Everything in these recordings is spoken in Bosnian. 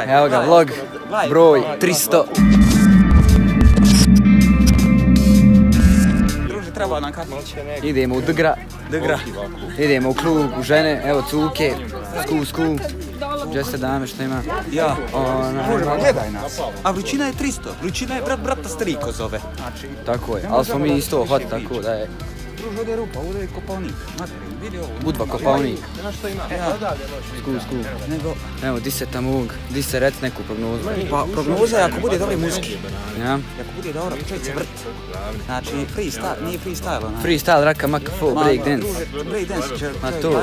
Evo ga, vlog, broj 300. Treba nam kartić. Idemo u Dgra. Idemo u klub, u žene, evo cuke, sku. Gdje ste dame, što ima? Ja. Gledaj nas. A vrućina je 300. Vrućina je brata Striko zove. Tako je, ali smo mi isto hot, tako da je... Druž, ovdje je rupa, ovdje je kopalnik. Vidi ovo. Budva kopalnik. Sku. Evo, di se tamo, di se rec neku prognozu. Pa prognoza je ako bude dobre muzike. Ja? Ako bude dobro, čovjek se vrti. Znači, freestyle, nije freestyle. Freestyle, raka, maka, full, breakdance. Breakdance će,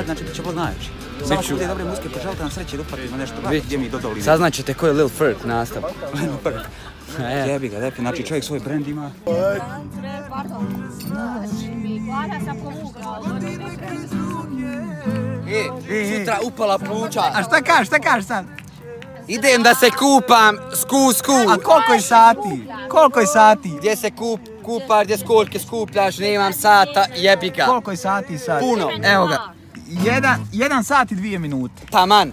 znači bit će bod najveći. Samo ako bude dobre muzike, poželite nam sreće da uplatimo nešto gdje mi dodolimo. Saznaćete ko je Lil Ferg na nastavu. Jebi ga, depi, znači čovjek svoj brand ima. Sutra upala pluća. A šta kažeš sad? Idem da se kupam, sku. A koliko je sati? Gdje se kupaš, gdje skoljke skupljaš, nemam sata, jebi ga. Koliko je sati sad? Puno. Evo ga. 1 sat i 2 minute. Taman.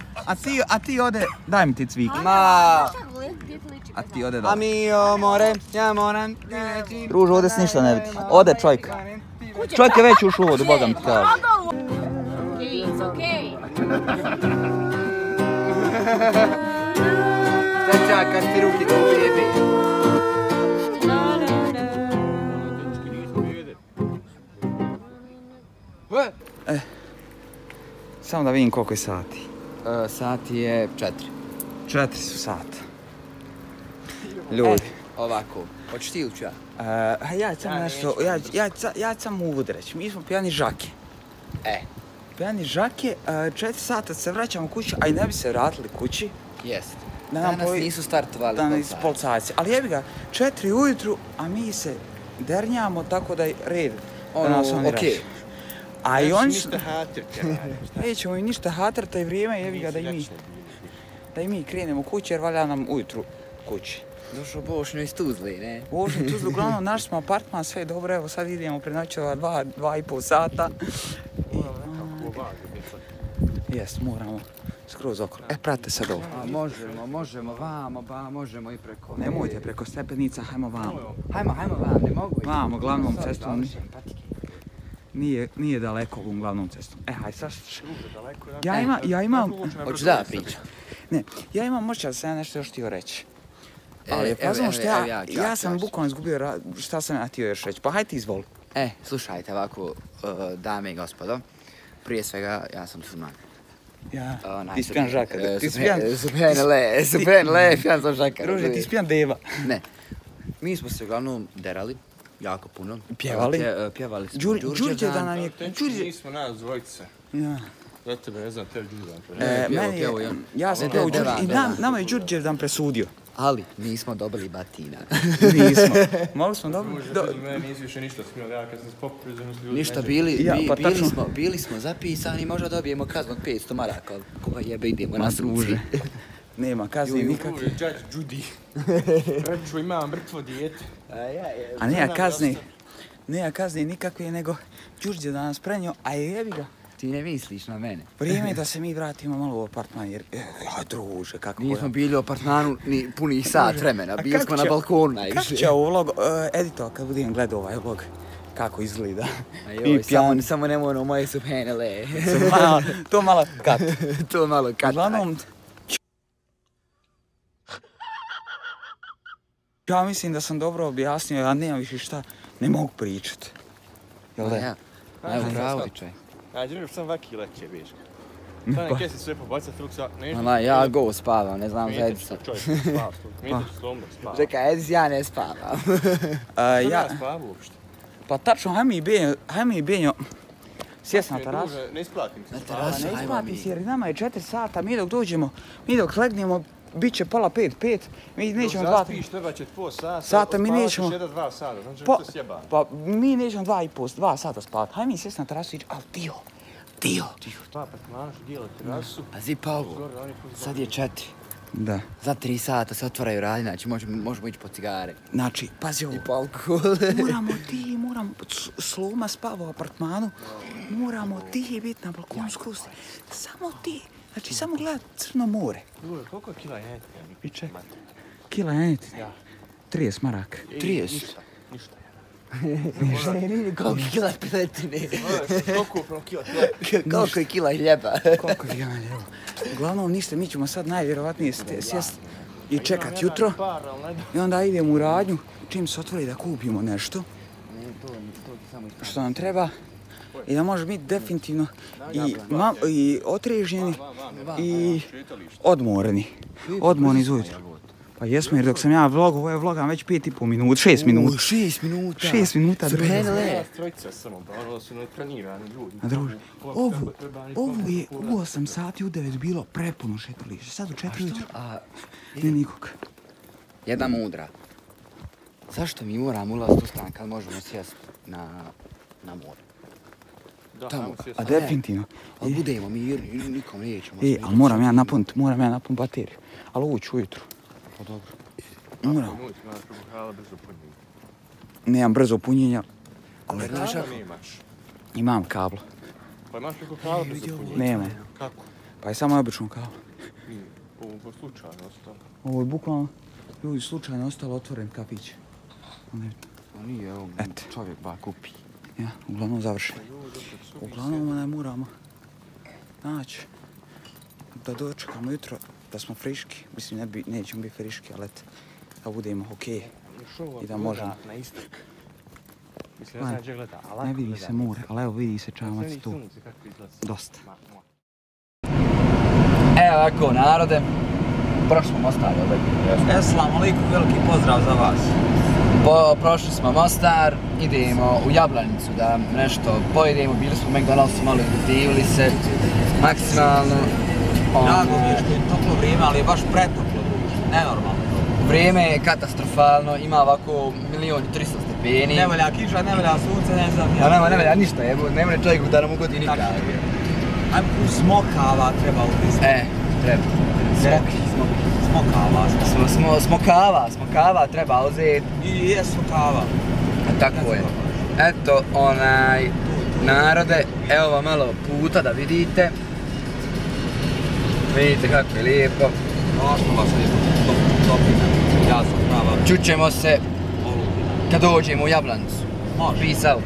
A ti ode, daj mi ti cvik. A ti ode dobro. Amio, more, ja moram. Druž, ovdje se ništa ne vidi. Ode čovjek. Čovjek je već ušao u vodu, bogam ti kaže. Sad čakaš ti ruki ko bebe. Samo da vidim koliko je sati. Sati je 4. 4 su sata. Ljudi. Ovako, hoćeš ti ili ću ja? Ja ću samo nešto, ja ću samo uvod reći. Mi smo pijani žake. Pijani žake, 4 sata se vraćamo kući, a i ne bi se vratili kući. Jest. Danas nisu startovali policajci. Ali jebi ga, 4 ujutru, a mi se dernjamo tako da je red. Okej. A i oni su... Nećemo i ništa hatrata i vrijeme, jebi ga, da i mi krenemo kući jer valja nam ujutru kući. Došao Bošnjo iz Tuzli, ne? Bošnjo iz Tuzli, uglavnom našli smo apartman, sve je dobro, evo sad idemo prenoćeva 2,5 sata. Jes, moramo skroz okolo. Prate sad ovo. Možemo vamo, možemo i preko... Nemojte preko stepenica, hajmo vamo. Hajmo vam, ne mogu. Vamo, glavnom cestom. Nije daleko ovom glavnom cestom. Haj, sad ja imam... Hoću da pričam. Ne, ja imam možda se ja nešto još htio reći. Ali pazimo što ja sam bukvalno izgubio šta sam ja htio još reći. Pa hajde ti izvoli. Slušajte ovako, dame i gospodo. Prije svega, ja sam Tuzman. Ti si pijan žaka. Supijan le, pijan sam žaka. Druže, ti si pijan deva. Ne. Mi smo se uglavnom derali. Jako puno. Pjevali? Pjevali smo Đurđe da nam je... Nismo nas dvojice. Za tebe ne znam, tebi Đurđe. Meni je... Ja sam pjevao Đurđe i nama je Đurđe dan presudio. Ali nismo dobili batina. Nismo. Malo smo dobili... Meni nisi više ništa smijali, ja kad sam spoprizam s ljudi... Ništa, bili smo zapisani, možda dobijemo kaznu od 500 maraka. Koja jebe, idemo na struci. Nema kazni nikakve. Džađ, Đudi. Reču, imam mrtvo dijete. A nema kazni nikakve, nego Đurđe da nas prenio, a jebi ga. Ti ne misliš na mene. Vrijeme je da se mi vratimo malo u apartman, jer... druže, kako... Nismo bili u apartmanu ni punih sat vremena, bili smo na balkonu najviše. Kako će ovo vlog, edito, kad budem gledao ovaj vlog, kako izgleda. Samo nemoj ono moje subhanele. To malo kat. To malo kat. Uglavnom... Ja mislim da sam dobro objasnio, ja nemam više šta, ne mogu pričat. Jel da? Evo pravo ti čaj. Ajde, što sam vaki leće, biš. Sada nekje si sve pobacat ruksa, ja go spavam, ne znam za Edisa. Čovjek, spavaš tu. Među slomno spavaš. Čekaj, Edis, ja ne spavam. Ja spavam uopšte. Pa tačno, haj mi Benjo sjest na terasu. Ne isplatim se. Na terasu, ne isplatim se jer nama je 4 sata, mi dok dođemo, mi dok legnemo, bit će pola 5, mi nećemo 2... Dok zaspiš, treba će 2 sata, mi nećemo... Spavaš 1-2 sata, znači što se sjeba. Pa mi nećemo 2 sata spavati, haj mi sjest na terasu i ali Dio. Pa maš, dijela terasu. Pazi pa ovo, sad je 4. Da. Za 3 sata se otvaraju radnje, znači možemo ići po cigare. Znači, pazi ovo. I po alkohol. moramo, Sloma spava u apartmanu, moramo ti biti na balkonu skroz. Samo ti. Znači, samo gledat Crno more. Koliko je kila janjetine? Piče? Kila janjetine? 30 maraka. 30? Ništa. Koliko je kila piletine? Koliko Koliko je kila hljeba? Koliko je kila hljeba? Uglavnom, ništa, mi ćemo sad najvjerovatnije sjest i čekat jutro. I onda idemo u radnju, čim se otvori da kupimo nešto. Što nam treba. I da može biti definitivno i otrežnjeni i odmoreni. Odmorni iz ujutro. Pa jesmo, jer dok sam ja vlogao, ovo je vlogam već 5,5 minuta, 6 minuta. 6 minuta. 6 minuta. Subhanallah. Trojica samo, ono su netrenirani ljudi. A druže, ovo je u 8 sati u 9 bilo prepuno šetalište. Sad u 4 ujutro. Ne nikog. Jedna mudra. Zašto mi moramo ulaziti u stan kad možemo sjest na more? Tamo. A definitivno. Ali budemo mirni, nikom nećemo. Ali moram ja napuniti bateriju. Ali ući ujutru. Pa dobro. Moram. Nemam brzo punjenja. Ali znaš kako imaš? Imam kablo. Pa imaš preko kabla brzo punjenja? Nema. Kako? Pa je samo obično kablo. Ovo je slučajno ostalo. Ovo je bukvalno ljudi slučajno ostalo otvoren kafić. Nije, evo, čovjek ba kupi. Ja, uglavnom završen. Uglavnom moramo naći da dočekamo jutro, da smo friški. Mislim, nećemo biti friški, ali da budemo okej. I da možemo. Na istok. Mislim, ne znam gdje gleda, ali ne vidi se more, ali evo vidi se čamac tu. Dosta. Evo ovako, narode. Prošli smo Mostar, jel' da? Assalamu alaikum, veliki pozdrav za vas. Prošli smo Mostar, idemo u Jablanicu da nešto pojedemo, bili smo u McDonald'su, malo divili se, maksimalno. Drago mi je što je toplo vrijeme, ali je baš pretoplo, nenormalno. Vrijeme je katastrofalno, ima ovako 1.300.000 stepeni. Ne valja kiša, ne valja sunce, ne znam. Ne valja ništa, ne valja čovjeku da nam ugodi nikada. Ajmo smokava treba upisati. Treba. Smokava treba uzeti. I je smokava. Tako je. Eto, narode, evo vam malo puta da vidite. Vidite kako je lijepo. Osnova se lijepo topina. Ja sam prava. Čućemo se kad dođemo u Jablanicu. Može. Peace out.